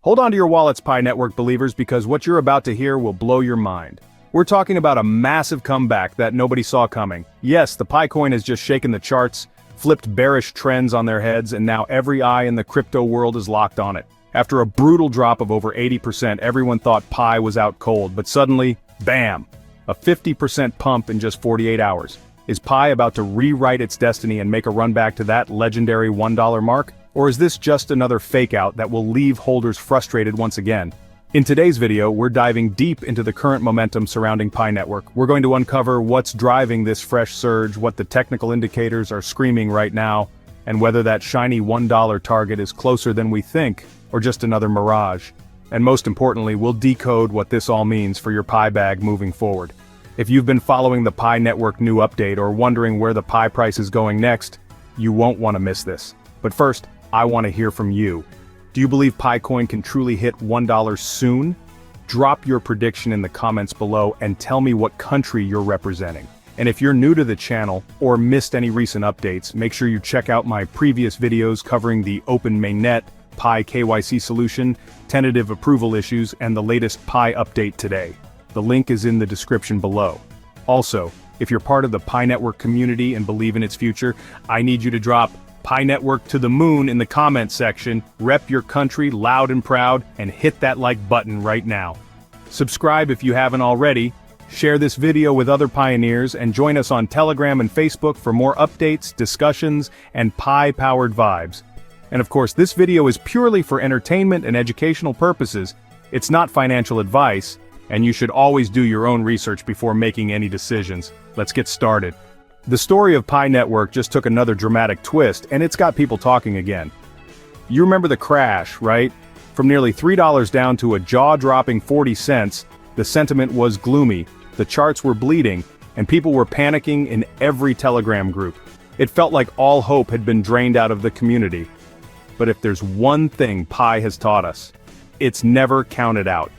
Hold on to your wallets, Pi Network believers, because what you're about to hear will blow your mind. We're talking about a massive comeback that nobody saw coming. Yes, the Pi coin has just shaken the charts, flipped bearish trends on their heads, and now every eye in the crypto world is locked on it. After a brutal drop of over 80%, everyone thought Pi was out cold, but suddenly, bam! A 50% pump in just 48 hours. Is Pi about to rewrite its destiny and make a run back to that legendary $1 mark? Or is this just another fake out that will leave holders frustrated once again? In today's video, we're diving deep into the current momentum surrounding Pi Network. We're going to uncover what's driving this fresh surge, what the technical indicators are screaming right now, and whether that shiny $1 target is closer than we think, or just another mirage. And most importantly, we'll decode what this all means for your Pi bag moving forward. If you've been following the Pi Network new update or wondering where the Pi price is going next, you won't want to miss this. But first, I want to hear from you. Do you believe Pi coin can truly hit $1 soon? Drop your prediction in the comments below and tell me what country you're representing. And if you're new to the channel or missed any recent updates, make sure you check out my previous videos covering the open Mainnet, Pi KYC solution, tentative approval issues, and the latest Pi update today. The link is in the description below. Also, if you're part of the Pi Network community and believe in its future, I need you to drop Pi Network to the moon in the comments section, rep your country loud and proud, and hit that like button right now. Subscribe if you haven't already, share this video with other pioneers, and join us on Telegram and Facebook for more updates, discussions, and Pi-powered vibes. And of course, this video is purely for entertainment and educational purposes. It's not financial advice, and you should always do your own research before making any decisions. Let's get started. The story of Pi Network just took another dramatic twist, and it's got people talking again. You remember the crash, right? From nearly $3 down to a jaw-dropping 40 cents, the sentiment was gloomy, the charts were bleeding, and people were panicking in every Telegram group. It felt like all hope had been drained out of the community. But if there's one thing Pi has taught us, it's never counted out.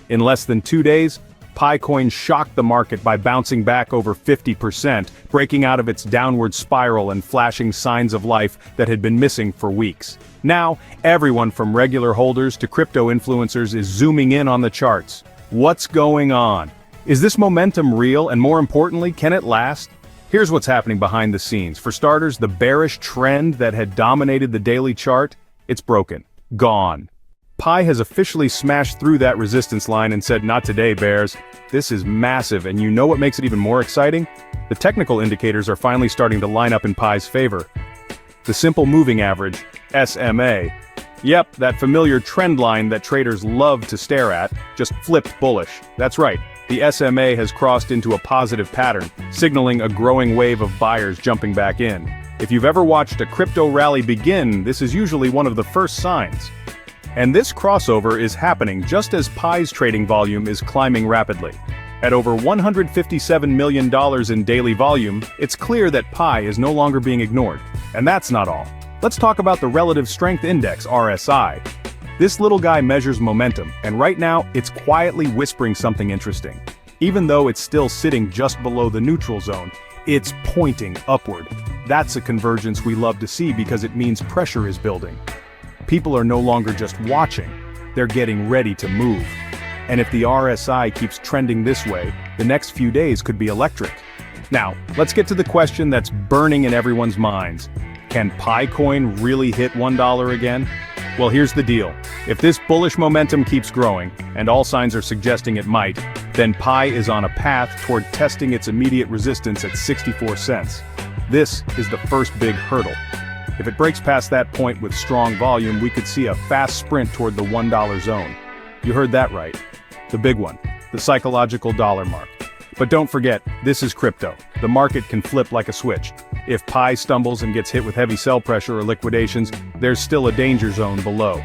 In less than 2 days, Pi coin shocked the market by bouncing back over 50%, breaking out of its downward spiral and flashing signs of life that had been missing for weeks. Now, everyone from regular holders to crypto influencers is zooming in on the charts. What's going on? Is this momentum real, and more importantly, can it last? Here's what's happening behind the scenes. For starters, the bearish trend that had dominated the daily chart, it's broken. Gone. Pi has officially smashed through that resistance line and said, "Not today, bears." This is massive, and you know what makes it even more exciting? The technical indicators are finally starting to line up in Pi's favor. The simple moving average, SMA. Yep, that familiar trend line that traders love to stare at, just flipped bullish. That's right, the SMA has crossed into a positive pattern, signaling a growing wave of buyers jumping back in. If you've ever watched a crypto rally begin, this is usually one of the first signs. And this crossover is happening just as Pi's trading volume is climbing rapidly. At over $157 million in daily volume, it's clear that Pi is no longer being ignored. And that's not all. Let's talk about the Relative Strength Index, RSI. This little guy measures momentum, and right now, it's quietly whispering something interesting. Even though it's still sitting just below the neutral zone, it's pointing upward. That's a convergence we love to see because it means pressure is building. People are no longer just watching, they're getting ready to move. And if the RSI keeps trending this way, the next few days could be electric. Now, let's get to the question that's burning in everyone's minds. Can Pi coin really hit $1 again? Well, here's the deal. If this bullish momentum keeps growing, and all signs are suggesting it might, then Pi is on a path toward testing its immediate resistance at 64 cents. This is the first big hurdle. If it breaks past that point with strong volume, we could see a fast sprint toward the $1 zone. You heard that right. The big one, the psychological dollar mark. But don't forget, this is crypto. The market can flip like a switch. If Pi stumbles and gets hit with heavy sell pressure or liquidations, there's still a danger zone below.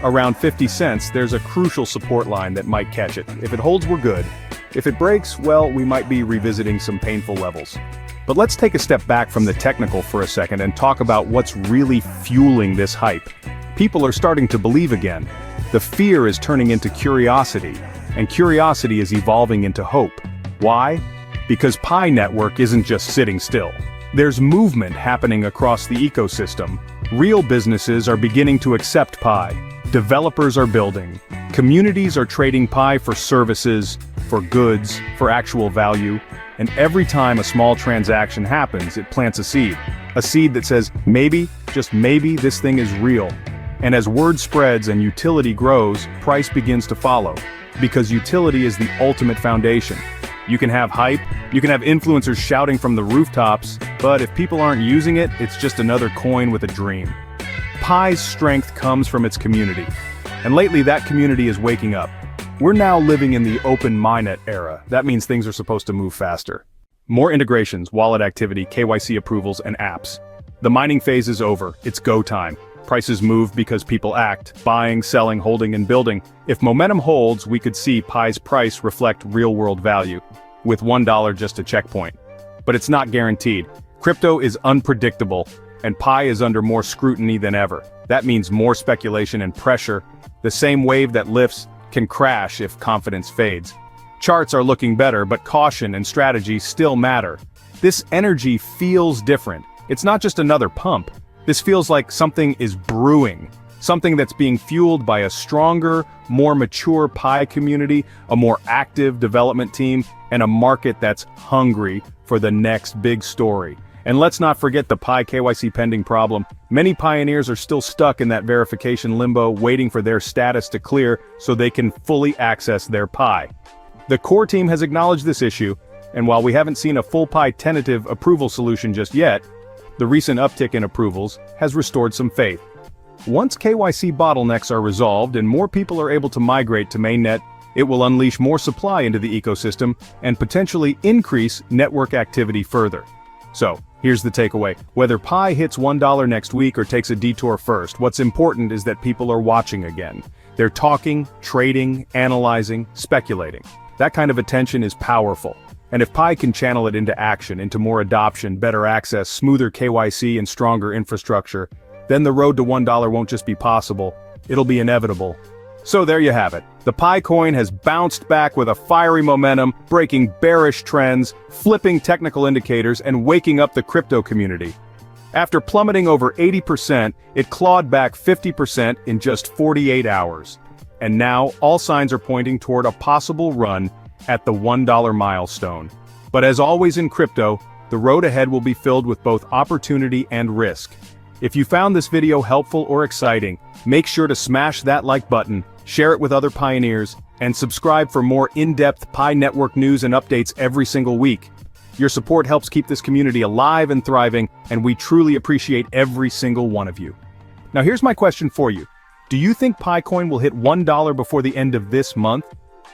Around 50 cents, there's a crucial support line that might catch it. If it holds, we're good. If it breaks, well, we might be revisiting some painful levels. But let's take a step back from the technical for a second and talk about what's really fueling this hype. People are starting to believe again. The fear is turning into curiosity, and curiosity is evolving into hope. Why? Because Pi Network isn't just sitting still. There's movement happening across the ecosystem. Real businesses are beginning to accept Pi. Developers are building. Communities are trading Pi for services, for goods, for actual value. And every time a small transaction happens, it plants a seed. A seed that says, maybe, just maybe, this thing is real. And as word spreads and utility grows, price begins to follow. Because utility is the ultimate foundation. You can have hype, you can have influencers shouting from the rooftops, but if people aren't using it, it's just another coin with a dream. Pi's strength comes from its community. And lately that community is waking up. We're now living in the open Mainnet era. That means things are supposed to move faster. More integrations, wallet activity, KYC approvals, and apps. The mining phase is over, it's go time. Prices move because people act, buying, selling, holding, and building. If momentum holds, we could see Pi's price reflect real-world value, with $1 just a checkpoint. But it's not guaranteed. Crypto is unpredictable, and Pi is under more scrutiny than ever. That means more speculation and pressure. The same wave that lifts can crash if confidence fades. Charts are looking better, but caution and strategy still matter. This energy feels different. It's not just another pump. This feels like something is brewing, something that's being fueled by a stronger, more mature Pi community, a more active development team, and a market that's hungry for the next big story. And let's not forget the Pi KYC pending problem. Many pioneers are still stuck in that verification limbo, waiting for their status to clear so they can fully access their Pi. The core team has acknowledged this issue, and while we haven't seen a full Pi tentative approval solution just yet, the recent uptick in approvals has restored some faith. Once KYC bottlenecks are resolved and more people are able to migrate to Mainnet, it will unleash more supply into the ecosystem and potentially increase network activity further. So, here's the takeaway. Whether Pi hits $1 next week or takes a detour first, what's important is that people are watching again. They're talking, trading, analyzing, speculating. That kind of attention is powerful. And if Pi can channel it into action, into more adoption, better access, smoother KYC, and stronger infrastructure, then the road to $1 won't just be possible, it'll be inevitable. So there you have it. The Pi coin has bounced back with a fiery momentum, breaking bearish trends, flipping technical indicators, and waking up the crypto community. After plummeting over 80%, it clawed back 50% in just 48 hours. And now, all signs are pointing toward a possible run at the $1 milestone. But as always in crypto, the road ahead will be filled with both opportunity and risk. If you found this video helpful or exciting, make sure to smash that like button, share it with other pioneers, and subscribe for more in-depth Pi network news and updates every single week. Your support helps keep this community alive and thriving, and we truly appreciate every single one of you. Now here's my question for you. Do you think Pi coin will hit $1 before the end of this month?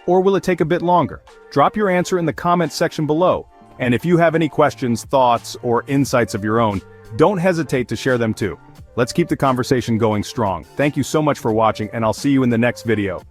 Or will it take a bit longer? Drop your answer in the comments section below. And if you have any questions, thoughts, or insights of your own, don't hesitate to share them too. Let's keep the conversation going strong. Thank you so much for watching, and I'll see you in the next video.